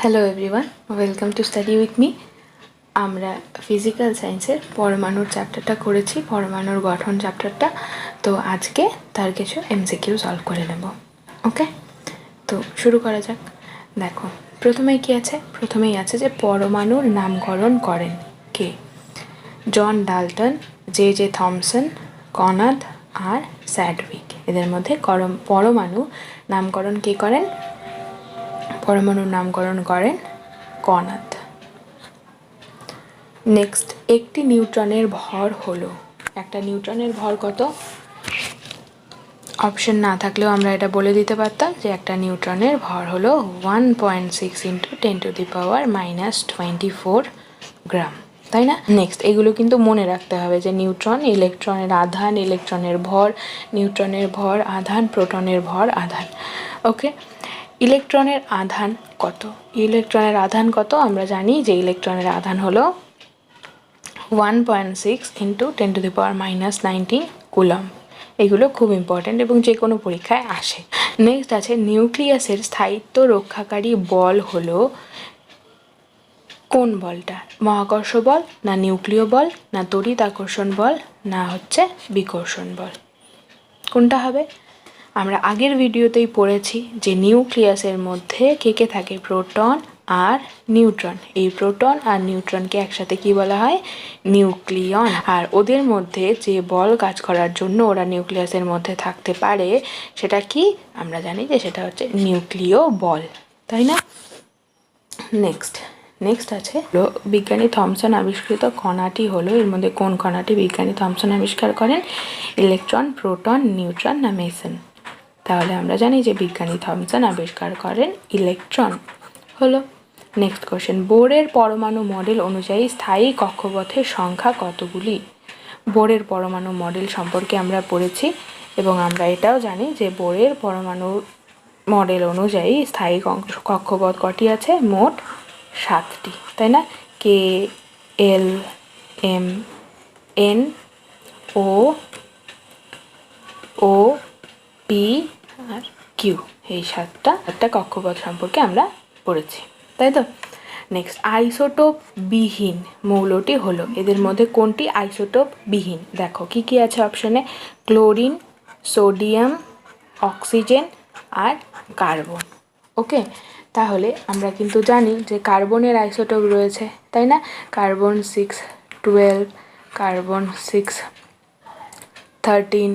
Hello everyone, welcome to study with me. আমরা physical সায়েন্সের পরমাণুর চ্যাপ্টারটা করেছি, পরমাণুর গঠন চ্যাপ্টারটা। তো আজকে তার কিছু এমসিকিউ সলভ করে নেব। ওকে, তো শুরু করা যাক। দেখো, প্রথমেই কি আছে? প্রথমেই আছে যে পরমাণুর নামকরণ করেন কে? John Dalton, J J Thomson, Kanada আর স্যাডউইক। এদের মধ্যে পরমাণু নামকরণ কে করেন? পরমাণুর নামকরণ করেন কনাদ। নেক্সট, একটি নিউট্রনের ভর হলো, একটা নিউট্রনের ভর কত? অপশন না থাকলেও আমরা এটা বলে দিতে পারতাম যে একটা নিউট্রনের ভর হলো 1.6 × 10⁻⁻24 গ্রাম, তাই না? নেক্সট, এগুলো কিন্তু মনে রাখতে হবে যে নিউট্রন, ইলেকট্রনের আধান, ইলেকট্রনের ভর, নিউট্রনের ভর, আধান, প্রোটনের ভর, আধান। ওকে, ইলেকট্রনের আধান কত? ইলেকট্রনের আধান কত? আমরা জানি যে ইলেকট্রনের আধান হলো 1.6 × 10⁻⁻19 কুলম্ব। এগুলো খুব ইম্পর্ট্যান্ট এবং যে কোনো পরীক্ষায় আসে। নেক্সট আছে নিউক্লিয়াসের স্থায়িত্ব রক্ষাকারী বল হলো কোন বলটা? মহাকর্ষ বল, না নিউক্লিয় বল, না তড়িৎ আকর্ষণ বল, না হচ্ছে বিকর্ষণ বল? কোনটা হবে? আমরা আগের ভিডিওতেই পড়েছি যে নিউক্লিয়াসের মধ্যে কে কে থাকে? প্রোটন আর নিউট্রন। এই প্রোটন আর নিউট্রনকে একসাথে কি বলা হয়? নিউক্লিয়ন। আর ওদের মধ্যে যে বল কাজ করার জন্য ওরা নিউক্লিয়াসের মধ্যে থাকতে পারে সেটা কি? আমরা জানি যে সেটা হচ্ছে নিউক্লিয় বল, তাই না? নেক্সট আছে বিজ্ঞানী থমসন আবিষ্কৃত কণাটি হলো, এর মধ্যে কোন কণাটি বিজ্ঞানী থমসন আবিষ্কার করেন? ইলেকট্রন, প্রোটন, নিউট্রন না মেসন? তাহলে আমরা জানি যে বিজ্ঞানী থমসন আবিষ্কার করেন ইলেকট্রন। হলো নেক্সট কোশ্চেন, বোরের পরমাণু মডেল অনুযায়ী স্থায়ী কক্ষপথের সংখ্যা কতগুলি? বোরের পরমাণু মডেল সম্পর্কে আমরা পড়েছি এবং আমরা এটাও জানি যে বোরের পরমাণু মডেল অনুযায়ী স্থায়ী কক্ষপথ কটি আছে? মোট 7টি, তাই না? কে, এল, এম, এন, ও, ও, পি আর কিউ, এই সাতটা কক্ষপথ সম্পর্কে আমরা পড়েছি, তাই তো? নেক্সট, আইসোটোপ বিহীন মৌলটি হলো, এদের মধ্যে কোনটি আইসোটোপ বিহীন? দেখো কি কি আছে অপশনে? ক্লোরিন, সোডিয়াম, অক্সিজেন আর কার্বন। ওকে, তাহলে আমরা কিন্তু জানি যে কার্বনের আইসোটোপ রয়েছে, তাই না? কার্বন 612, কার্বন 613,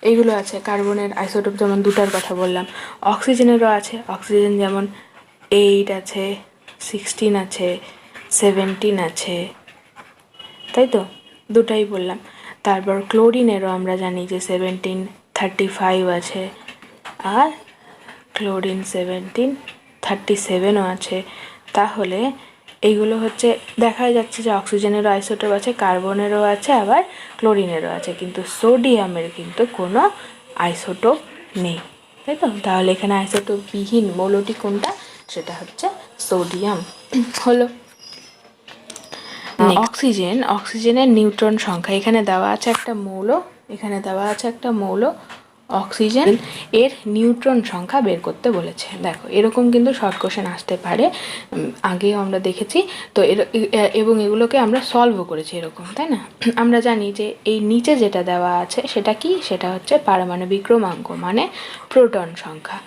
এইগুলো আছে কার্বনের আইসোটোপ, যেমন দুটার কথা বললাম। অক্সিজেনেরও আছে, অক্সিজেন যেমন 8 আছে, 16 আছে, 17 আছে, তাই তো? দুটাই বললাম। তারপর ক্লোরিনেরও আমরা জানি যে 1735 আছে, আর ক্লোরিন 1737ও আছে। তাহলে এইগুলো হচ্ছে দেখা যাচ্ছে যে অক্সিজেনেরও আইসোটোপ আছে, কার্বনেরও আছে, আবার ক্লোরিনেরও আছে, কিন্তু সোডিয়ামের কিন্তু কোনো আইসোটোপ নেই, তাই তো? তাহলে এখানে আইসোটোপ বিহীন মৌলটি কোনটা? সেটা হচ্ছে সোডিয়াম। হলো অক্সিজেনের নিউট্রন সংখ্যা, এখানে দেওয়া আছে একটা মৌল, অক্সিজেন, এর নিউট্রন সংখ্যা বের করতে বলেছে। দেখো, এরকম কিন্তু শর্ট কোশ্চেন আসতে পারে, আগেও আমরা দেখেছি তো, এবং এগুলোকে আমরা সলভও করেছি এরকম, তাই না? আমরা জানি যে এই নিচে যেটা দেওয়া আছে সেটা কি? সেটা হচ্ছে পারমাণবিক ক্রমাঙ্ক, মানে প্রোটন সংখ্যা।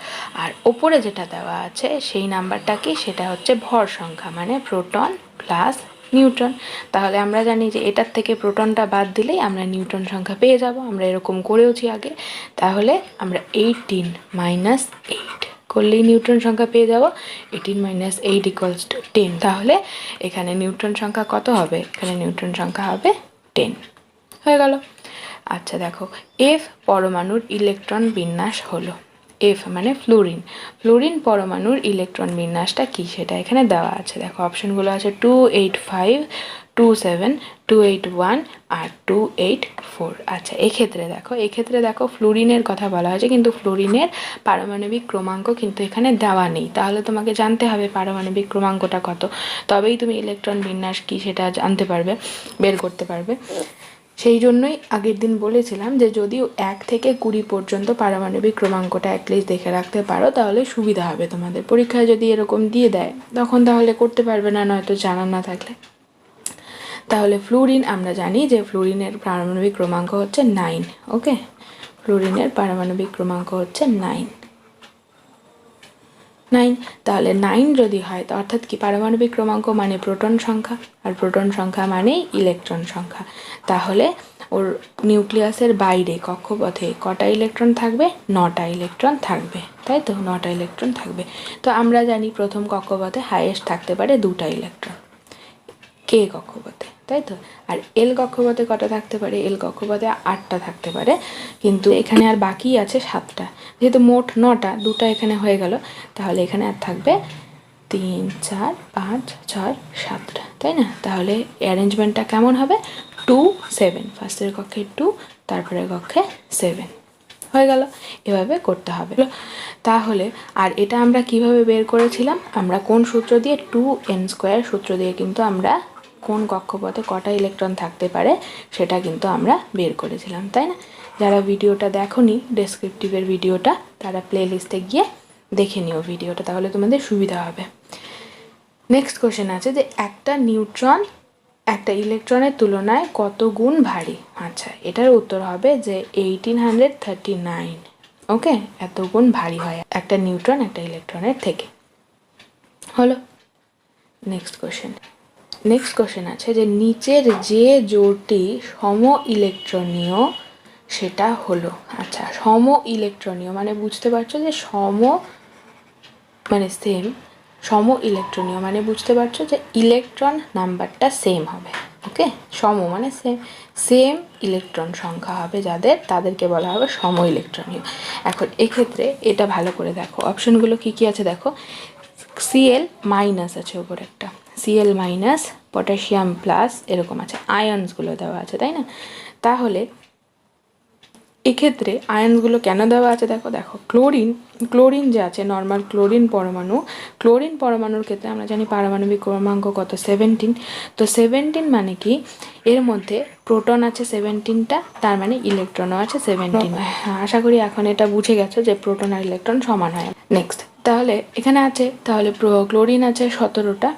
আর ওপরে যেটা দেওয়া আছে সেই নাম্বারটা কি? সেটা হচ্ছে ভর সংখ্যা, মানে প্রোটন প্লাস নিউট্রন। তাহলে আমরা জানি যে এটার থেকে প্রোটনটা বাদ দিলেই আমরা নিউট্রন সংখ্যা পেয়ে যাব, আমরা এরকম করেওছি আগে। তাহলে আমরা 18 - 8 করলেই নিউট্রন সংখ্যা পেয়ে যাব। 18 - 8 = 10। তাহলে এখানে নিউট্রন সংখ্যা কত হবে? এখানে নিউট্রন সংখ্যা হবে 10। হয়ে গেল। আচ্ছা দেখো, এফ পরমাণুর ইলেকট্রন বিন্যাস হলো, এফ মানে ফ্লোরিন পরমাণুর ইলেকট্রন বিন্যাসটা কি? সেটা এখানে দেওয়া আছে। দেখো অপশনগুলো আছে 285, 27, 281 আর 284। আচ্ছা, এক্ষেত্রে দেখো ফ্লোরিনের কথা বলা হয়েছে, কিন্তু ফ্লোরিনের পারমাণবিক ক্রমাঙ্ক কিন্তু এখানে দেওয়া নেই। তাহলে তোমাকে জানতে হবে পারমাণবিক ক্রমাঙ্কটা কত, তবেই তুমি ইলেকট্রন বিন্যাস কি সেটা জানতে পারবে, বের করতে পারবে। সেই জন্যই আগের দিন বলেছিলাম যে যদি 1 থেকে 20 পর্যন্ত পারমাণবিক ক্রমাঙ্কটা অ্যাটলিস্ট দেখে রাখতে পারো তাহলে সুবিধা হবে তোমাদের। পরীক্ষায় যদি এরকম দিয়ে দেয় তখন তাহলে করতে পারবে না, নয়তো জানা না থাকলে। তাহলে ফ্লুরিন আমরা জানি যে ফ্লুরিনের পারমাণবিক ক্রমাঙ্ক হচ্ছে 9। ওকে, ফ্লুরিনের পারমাণবিক ক্রমাঙ্ক হচ্ছে 9। তাহলে 9 যদি হয় তো অর্থাৎ কি, পারমাণবিক ক্রমাঙ্ক মানে প্রোটন সংখ্যা, আর প্রোটন সংখ্যা মানেই ইলেকট্রন সংখ্যা। তাহলে ওর নিউক্লিয়াসের বাইরে কক্ষপথে কটা ইলেকট্রন থাকবে? 9টা ইলেকট্রন থাকবে, তাই তো, 9টা ইলেকট্রন থাকবে। তো আমরা জানি প্রথম কক্ষপথে হাইয়েস্ট থাকতে পারে 2টা ইলেকট্রন, কে কক্ষপথে, তাই তো। আর এল কক্ষপথে কটা থাকতে পারে? এল কক্ষপথে 8টা থাকতে পারে, কিন্তু এখানে আর বাকি আছে 7টা। যেহেতু মোট 9টা, 2টা এখানে হয়ে গেল, তাহলে এখানে আর থাকবে 3, 4, 5, 6, 7টা, তাই না? তাহলে অ্যারেঞ্জমেন্টটা কেমন হবে? 2, 7, ফার্স্টের কক্ষে 2, তারপরের কক্ষে 7 হয়ে গেল। এভাবে করতে হবে। তাহলে আর এটা আমরা কিভাবে বের করেছিলাম? আমরা কোন সূত্র দিয়ে? 2n² সূত্র দিয়ে কিন্তু আমরা কোন কক্ষপথে কটা ইলেকট্রন থাকতে পারে সেটা কিন্তু আমরা বের করেছিলাম, তাই না? যারা ভিডিওটা দেখোনি, ডেসক্রিপটিভের ভিডিওটা, তারা প্লে লিস্টে গিয়ে দেখে নিও ভিডিওটা, তাহলে তোমাদের সুবিধা হবে। নেক্সট কোশ্চেন আছে যে একটা নিউট্রন একটা ইলেকট্রনের তুলনায় কত গুণ ভারী? আচ্ছা, এটার উত্তর হবে যে 1839। ওকে, এত গুণ ভারী হয় একটা নিউট্রন একটা ইলেকট্রনের থেকে। হলো। নেক্সট কোশ্চেন আছে যে নিচের যে জোড়টি সম ইলেকট্রনীয় সেটা হলো। আচ্ছা, সম ইলেকট্রনীয় মানে বুঝতে পারছো যে সম মানে সেম, সম ইলেকট্রনীয় মানে বুঝতে পারছো যে ইলেকট্রন নাম্বারটা সেম হবে। ওকে, সম মানে সেম ইলেকট্রন সংখ্যা হবে যাদের, তাদেরকে বলা হবে সম ইলেকট্রনীয়। এখন এক্ষেত্রে এটা ভালো করে দেখো, অপশনগুলো কি কি আছে দেখো। Cl মাইনাস আছে ওপর একটা, Cl মাইনাস, পটাশিয়াম প্লাস, এরকম আছে, আয়নসগুলো দেওয়া আছে, তাই না? তাহলে এক্ষেত্রে আয়নসগুলো কেন দেওয়া আছে দেখো। ক্লোরিন যে আছে, নর্মাল ক্লোরিন পরমাণুর ক্ষেত্রে আমরা জানি পারমাণবিক ক্রমাঙ্ক কত? 17। তো 17 মানে কি, এর মধ্যে প্রোটন আছে 17টা, তার মানে ইলেকট্রনও আছে 17। আশা করি এখন এটা বুঝে গেছো যে প্রোটন আর ইলেকট্রন সমান হয়। নেক্সট, তাহলে এখানে আছে, তাহলে ক্লোরিন আছে 17টা,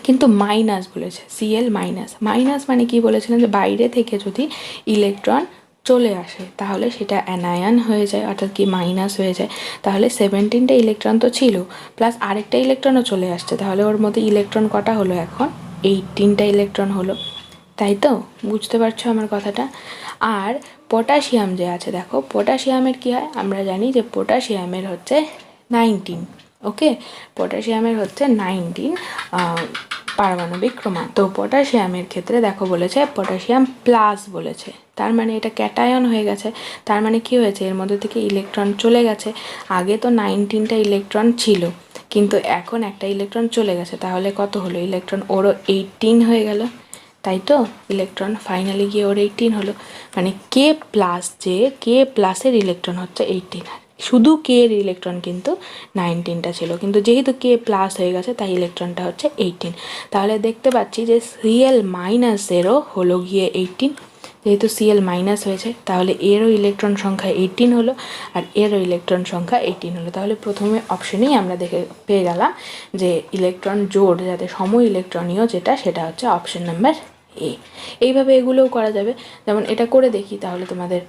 কিন্তু মাইনাস বলেছে, Cl মাইনাস মানে কি বলেছিলাম যে বাইরে থেকে যদি ইলেকট্রন চলে আসে তাহলে সেটা অ্যানায়ন হয়ে যায়, অর্থাৎ কি মাইনাস হয়ে যায়। তাহলে 17টা ইলেকট্রন তো ছিল, প্লাস আরেকটা ইলেকট্রনও চলে আসছে, তাহলে ওর মধ্যে ইলেকট্রন কটা হলো এখন? 18টা ইলেকট্রন হলো, তাই তো? বুঝতে পারছো আমার কথাটা? আর পটাশিয়াম যে আছে দেখো, পটাশিয়ামের কী হয়? আমরা জানি যে পটাশিয়ামের হচ্ছে 19। ওকে, পটাশিয়ামের হচ্ছে 19 পারমাণবিক ক্রমাঙ্ক। তো পটাশিয়ামের ক্ষেত্রে দেখো বলেছে পটাশিয়াম প্লাস বলেছে, তার মানে এটা ক্যাটায়ন হয়ে গেছে। তার মানে কি হয়েছে? এর মধ্যে থেকে ইলেকট্রন চলে গেছে। আগে তো 19টা ইলেকট্রন ছিল, কিন্তু এখন একটা ইলেকট্রন চলে গেছে, তাহলে কত হলো ইলেকট্রন? ওরও 18 হয়ে গেল, তাই তো? ইলেকট্রন ফাইনালি গিয়ে ওর 18 হলো, মানে কে প্লাসের ইলেকট্রন হচ্ছে 18। শুধু কে এর ইলেকট্রন কিন্তু 19টা ছিল, কিন্তু যেহেতু কে প্লাস হয়ে গেছে তাই ইলেকট্রনটা হচ্ছে 18। তাহলে দেখতে পাচ্ছি যে Cl মাইনাসেরও হলো গিয়ে 18, যেহেতু Cl মাইনাস হয়েছে তাহলে এরও ইলেকট্রন সংখ্যা 18 হলো, আর এরও ইলেকট্রন সংখ্যা 18 হলো। তাহলে প্রথমে অপশনেই আমরা পেয়ে গেলাম যে ইলেকট্রন জোড় যাতে সম ইলেকট্রনীয় যেটা, সেটা হচ্ছে অপশন নাম্বার এ। এইভাবে এগুলোও করা যাবে, যেমন এটা করে দেখি তাহলে তোমাদের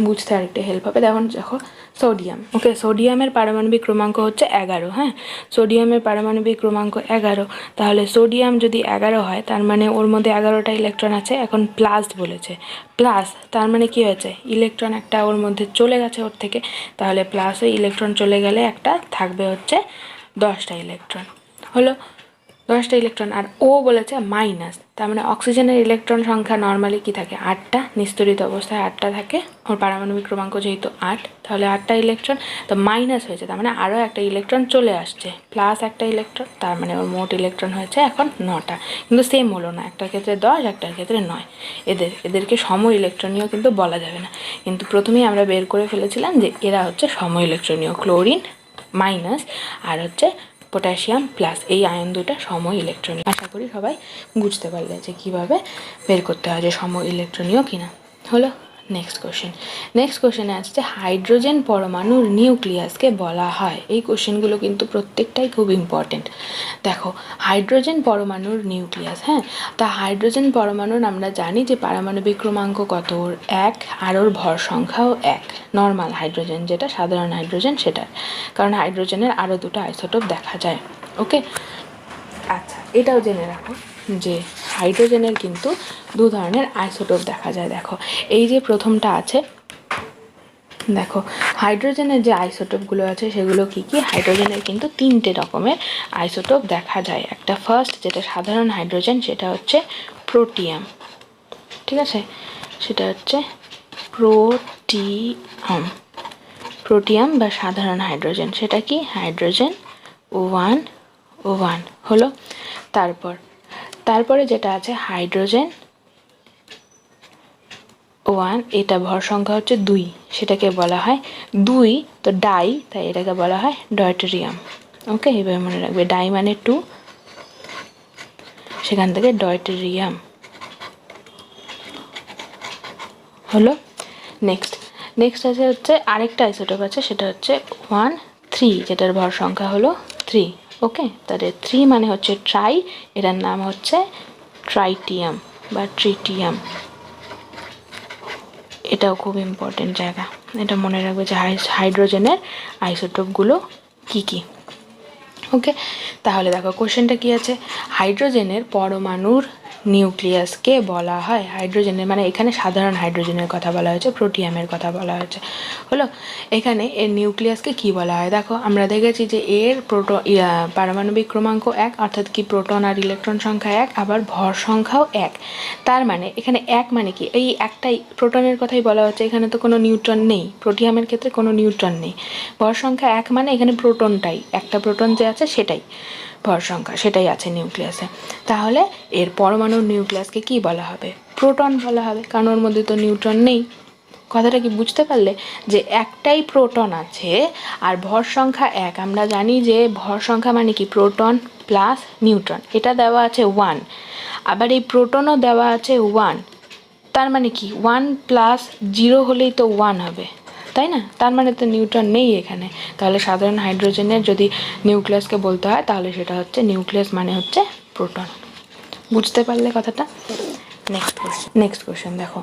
বুঝতে আরেকটা হেল্প হবে। দেখো সোডিয়াম, ওকে, সোডিয়ামের পারমাণবিক ক্রমাঙ্ক হচ্ছে 11। হ্যাঁ, সোডিয়ামের পারমাণবিক ক্রমাঙ্ক 11। তাহলে সোডিয়াম যদি 11 হয় তার মানে ওর মধ্যে 11টা ইলেকট্রন আছে। এখন প্লাস বলেছে, প্লাস তার মানে কি হয়েছে? ইলেকট্রন একটা ওর মধ্যে চলে গেছে ওর থেকে, তাহলে প্লাস ওই ইলেকট্রন চলে গেলে একটা থাকবে হচ্ছে 10টা ইলেকট্রন হলো, 10টা ইলেকট্রন। আর ও বলেছে মাইনাস, তার মানে অক্সিজেনের ইলেকট্রন সংখ্যা নর্মালি কি থাকে? 8টা, নিস্তরিত অবস্থায় 8টা থাকে, ওর পারমাণবিক ক্রমাঙ্ক যেহেতু 8, তাহলে 8টা ইলেকট্রন। তো মাইনাস হয়েছে, তার মানে আরও একটা ইলেকট্রন চলে আসছে, প্লাস একটা ইলেকট্রন, তার মানে ওর মোট ইলেকট্রন হয়েছে এখন 9টা। কিন্তু সেম হলো না, একটার ক্ষেত্রে 10, একটার ক্ষেত্রে 9। এদেরকে সম ইলেকট্রনীয় কিন্তু বলা যাবে না, কিন্তু প্রথমেই আমরা বের করে ফেলেছিলাম যে এরা হচ্ছে সম ইলেকট্রনীয়, ক্লোরিন মাইনাস আর হচ্ছে পটাশিয়াম প্লাস, এই আয়ন দুটা সম ইলেকট্রনীয়। আশা করি সবাই বুঝতে পারলে যে কীভাবে বের করতে হয় যে সম ইলেকট্রনীয় কিনা। হলো নেক্সট কোশ্চেনে আসছে হাইড্রোজেন পরমাণুর নিউক্লিয়াসকে বলা হয়। এই কোশ্চেনগুলো কিন্তু প্রত্যেকটাই খুব ইম্পর্টেন্ট। দেখো হাইড্রোজেন পরমাণুর নিউক্লিয়াস, হ্যাঁ, তা হাইড্রোজেন পরমাণুর আমরা জানি যে পারমাণবিক ক্রমাঙ্ক কত, ওর 1, আর ওর ভর সংখ্যাও 1, নর্মাল হাইড্রোজেন যেটা সাধারণ হাইড্রোজেন সেটার, কারণ হাইড্রোজেনের আরও দুটো আইসোটোপ দেখা যায়। ওকে, আচ্ছা এটাও জেনে রাখো যে হাইড্রোজেনের কিন্তু দু ধরনের আইসোটোপ দেখা যায়। দেখো এই যে প্রথমটা আছে, দেখো হাইড্রোজেনের যে আইসোটোপগুলো আছে সেগুলো কি কি, হাইড্রোজেনের কিন্তু 3টে রকমের আইসোটোপ দেখা যায়। একটা ফার্স্ট যেটা সাধারণ হাইড্রোজেন, সেটা হচ্ছে প্রোটিয়াম, ঠিক আছে, সেটা হচ্ছে প্রোটিয়াম বা সাধারণ হাইড্রোজেন, সেটা কি হাইড্রোজেন 1 হলো। তারপরে যেটা আছে হাইড্রোজেন 1, এটা ভর সংখ্যা হচ্ছে 2, সেটাকে বলা হয় 2 তো ডাই, তাই এটাকে বলা হয় ডয়টেরিয়াম। ওকে, এইভাবে মনে রাখবে, ডাই মানে 2, সেখান থেকে ডয়টেরিয়াম হলো। নেক্সট আছে হচ্ছে আরেকটা আইসোটোপ আছে, সেটা হচ্ছে 1, 3, যেটার ভর সংখ্যা হলো 3। ওকে, তাহলে 3 মানে হচ্ছে ট্রাই, এটার নাম হচ্ছে ট্রাইটিয়াম বা ট্রিটিয়াম। এটাও খুব ইম্পর্টেন্ট জায়গা, এটা মনে রাখবে যে হাইড্রোজেনের আইসোটোপগুলো কি কি। ওকে, তাহলে দেখো কোশ্চেনটা কি আছে, হাইড্রোজেনের পরমাণুর নিউক্লিয়াসকে বলা হয়, হাইড্রোজেনের মানে এখানে সাধারণ হাইড্রোজেনের কথা বলা হয়েছে, প্রোটিয়ামের কথা বলা হয়েছে। হলো, এখানে এর নিউক্লিয়াসকে কি বলা হয়, দেখো আমরা দেখেছি যে এর পারমাণবিক ক্রমাঙ্ক 1, অর্থাৎ কি প্রোটন আর ইলেকট্রন সংখ্যা 1, আবার ভর সংখ্যাও 1। তার মানে এখানে 1 মানে কি, এই একটাই প্রোটনের কথাই বলা হচ্ছে, এখানে তো কোনো নিউট্রন নেই, প্রোটিয়ামের ক্ষেত্রে কোনো নিউট্রন নেই। ভর সংখ্যা 1 মানে এখানে প্রোটনটাই, একটা প্রোটন যে আছে সেটাই ভর সংখ্যা, সেটাই আছে নিউক্লিয়াসে। তাহলে এর পরমাণুর নিউক্লিয়াসকে কি বলা হবে, প্রোটন বলা হবে, কারণ ওর মধ্যে তো নিউট্রন নেই। কথাটা কি বুঝতে পারলে, যে একটাই প্রোটন আছে আর ভর সংখ্যা 1, আমরা জানি যে ভর সংখ্যা মানে কি প্রোটন প্লাস নিউট্রন, এটা দেওয়া আছে 1, আবার এই প্রোটনও দেওয়া আছে 1, তার মানে কি 1 + 0 হলেই তো 1 হবে, তাই না, তার মানে তো নিউট্রন নেই এখানে। তাহলে সাধারণ হাইড্রোজেনের যদি নিউক্লিয়াসকে বলতে হয় তাহলে সেটা হচ্ছে নিউক্লিয়াস মানে হচ্ছে প্রোটন। বুঝতে পারলে কথাটা। নেক্সট কোশ্চেন দেখো,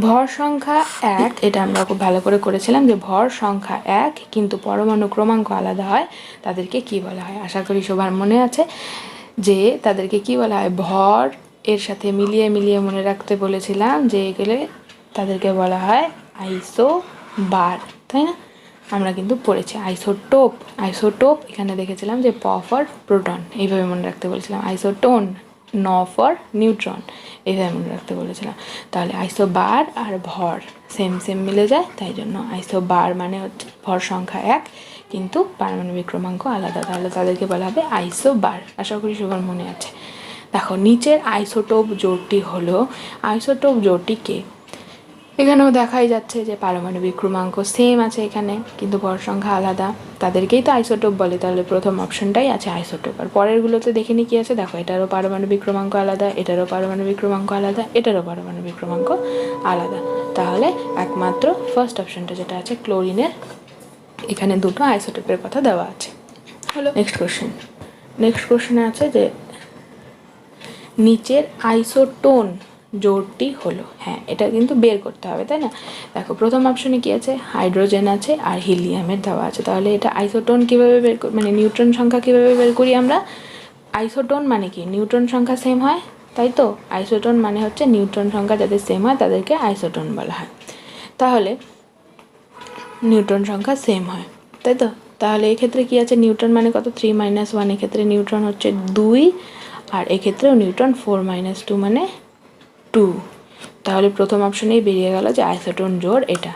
ভর সংখ্যা 1, এটা আমরা খুব ভালো করে করেছিলাম যে ভর সংখ্যা 1 কিন্তু পরমাণু ক্রমাঙ্ক আলাদা হয়, তাদেরকে কি বলা হয়। আশা করি সবার মনে আছে যে তাদেরকে কি বলা হয়, ভর এর সাথে মিলিয়ে মনে রাখতে বলেছিলাম যে এগুলো তাদেরকে বলা হয় আইসোবার, তাই না, আমরা কিন্তু পড়েছি আইসোটোপ এখানে দেখেছিলাম যে ফর প্রোটন, এইভাবে মনে রাখতে বলেছিলাম, আইসোটোন ফর নিউট্রন, এইভাবে মনে রাখতে বলেছিলাম। তাহলে আইসোবার আর ভর সেম মিলে যায়, তাই জন্য আইসোবার মানে হচ্ছে ভর সংখ্যা 1 কিন্তু পারমাণবিক ক্রমাঙ্ক আলাদা, তাহলে তাদেরকে বলা হবে আইসোবার। আশা করি সবার মনে আছে। দেখো নিচের আইসোটোপ জোড়টি হলো, আইসোটোপ জোড়টিকে এখানেও দেখাই যাচ্ছে যে পারমাণবিক ক্রমাঙ্ক সেম আছে এখানে কিন্তু ভর সংখ্যা আলাদা, তাদেরকেই তো আইসোটোপ বলে, তাহলে প্রথম অপশনটাই আছে আইসোটোপ। আর পরেরগুলোতে দেখে নি কি আছে, দেখো এটারও পারমাণবিক ক্রমাঙ্ক আলাদা, এটারও পারমাণবিক ক্রমাঙ্ক আলাদা, এটারও পারমাণবিক ক্রমাঙ্ক আলাদা, তাহলে একমাত্র ফার্স্ট অপশনটা যেটা আছে ক্লোরিনের, এখানে দুটো আইসোটোপের কথা দেওয়া আছে। হলো নেক্সট কোশ্চেনে আছে যে নিচের আইসোটোন জোড়টি হলো, হ্যাঁ এটা কিন্তু বের করতে হবে, তাই না। দেখো প্রথম অপশনে কি আছে, হাইড্রোজেন আছে আর হিলিয়ামের দেওয়া আছে, তাহলে এটা আইসোটোন কীভাবে বের মানে নিউট্রন সংখ্যা কীভাবে বের করি আমরা, আইসোটোন মানে কি নিউট্রন সংখ্যা সেম হয়, তাই তো, আইসোটোন মানে হচ্ছে নিউট্রন সংখ্যা যাদের সেম হয় তাদেরকে আইসোটোন বলা হয়। তাহলে নিউট্রন সংখ্যা সেম হয়, তাই তো, তাহলে এক্ষেত্রে কি আছে, নিউট্রন মানে কত 3 - 1, এক্ষেত্রে নিউট্রন হচ্ছে 2, আর এক্ষেত্রেও নিউট্রন 4 - 2 মানে 2, তাহলে প্রথম অপশনেই বেরিয়ে গেল যে আইসোটোন জোড় এটা।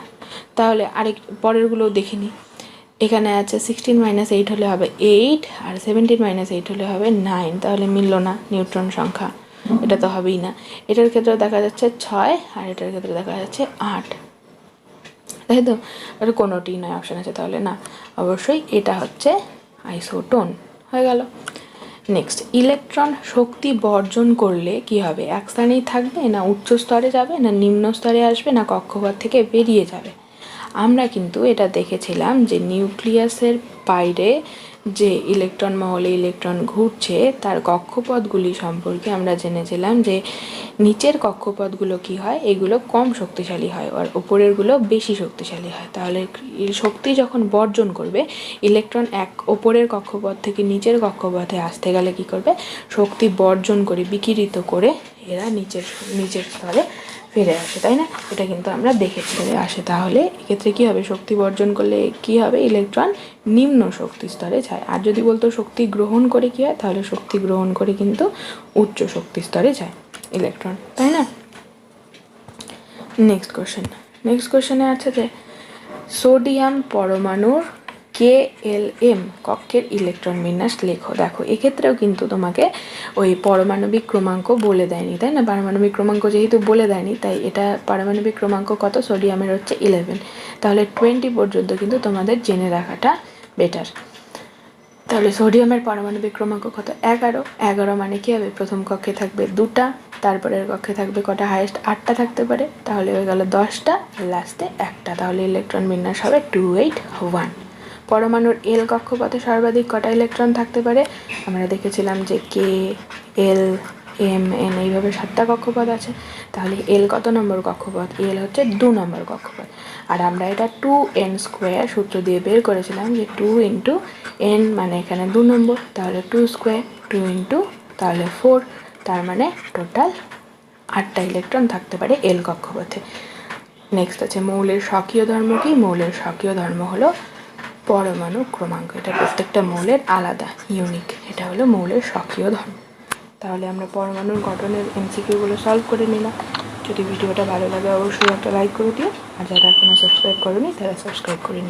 তাহলে আরেক পরেরগুলো দেখে নিই, এখানে আছে 16 - 8 হলে হবে 8, আর 17 - 8 হলে হবে 9, তাহলে মিলল না নিউট্রন সংখ্যা, এটা তো হবেই না। এটার ক্ষেত্রে দেখা যাচ্ছে 6, আর এটার ক্ষেত্রে দেখা যাচ্ছে 8, তাই তো, এটা কোনোটি নয় অপশান আছে, তাহলে না, অবশ্যই এটা হচ্ছে আইসোটোন হয়ে গেল। নেক্সট, ইলেকট্রন শক্তি বর্জন করলে কি হবে? এক স্থানেই থাকবে, না উচ্চ স্তরে যাবে, না নিম্ন স্তরে আসবে, না কক্ষপথ থেকে বেরিয়ে যাবে? আমরা কিন্তু এটা দেখেছিলাম যে নিউক্লিয়াসের বাইরে যে ইলেকট্রন মহলে ইলেকট্রন ঘুরছে তার কক্ষপথগুলি সম্পর্কে আমরা জেনেছিলাম যে নিচের কক্ষপথগুলো কি হয়, এগুলো কম শক্তিশালী হয় আর ওপরেরগুলো বেশি শক্তিশালী হয়। তাহলে শক্তি যখন বর্জন করবে, ইলেকট্রন ওপরের কক্ষপথ থেকে নিচের কক্ষপথে আসতে গেলে কি করবে? শক্তি বর্জন করে, বিকিরিত করে এরা নিচের স্তরে ফিরে আসে, তাই না? এটা কিন্তু আমরা দেখেছি আসে। তাহলে এক্ষেত্রে কি হবে? শক্তি বর্জন করলে কি হবে? ইলেকট্রন নিম্ন শক্তি স্তরে যায়। আর যদি বলতো শক্তি গ্রহণ করে কি হয়, তাহলে শক্তি গ্রহণ করে কিন্তু উচ্চ শক্তি স্তরে যায় ইলেকট্রন, তাই না? নেক্সট কোশ্চেনে আছে যে সোডিয়াম পরমাণুর KLM কক্ষের ইলেকট্রন বিন্যাস লেখো। দেখো, এক্ষেত্রেও কিন্তু তোমাকে ওই পারমাণবিক ক্রমাঙ্ক বলে দেয়নি, তাই না? পারমাণবিক ক্রমাঙ্ক যেহেতু বলে দেয়নি, তাই এটা পারমাণবিক ক্রমাঙ্ক কত? সোডিয়ামের হচ্ছে 11। তাহলে 20 পর্যন্ত কিন্তু তোমাদের জেনে রাখাটা বেটার। তাহলে সোডিয়ামের পারমাণবিক ক্রমাঙ্ক কত? 11 মানে কি হবে? প্রথম কক্ষে থাকবে 2টা, তারপরের কক্ষে থাকবে কটা? হাইয়েস্ট 8টা থাকতে পারে, তাহলে হয়ে গেল 10টা, লাস্টে 1টা। তাহলে ইলেকট্রন বিন্যাস হবে 281। পরমাণুর এল কক্ষপথে সর্বাধিক কটা ইলেকট্রন থাকতে পারে? আমরা দেখেছিলাম যে K, L, M, N এইভাবে 7টা কক্ষপথ আছে। তাহলে এল কত নম্বর কক্ষপথ? এল হচ্ছে 2 নম্বর কক্ষপথ। আর আমরা এটা 2n² সূত্র দিয়ে বের করেছিলাম যে 2 × n মানে এখানে 2 নম্বর, তাহলে 2² 2 × তাহলে 4, তার মানে টোটাল 8টা ইলেকট্রন থাকতে পারে এল কক্ষপথে। নেক্সট আছে মৌলের স্বকীয় ধর্ম কি? মৌলের স্বকীয় ধর্ম হলো পরমাণু ক্রমাঙ্ক। এটা প্রত্যেকটা মৌলের আলাদা, ইউনিক। এটা হলো মৌলের স্বকীয় ধর্ম। তাহলে আমরা পরমাণুর গঠনের MCQগুলো সলভ করে নিলাম। যদি ভিডিওটা ভালো লাগে অবশ্যই একটা লাইক করে দিও, আর যারা এখনও সাবস্ক্রাইব করোনি তারা সাবস্ক্রাইব করে নিও।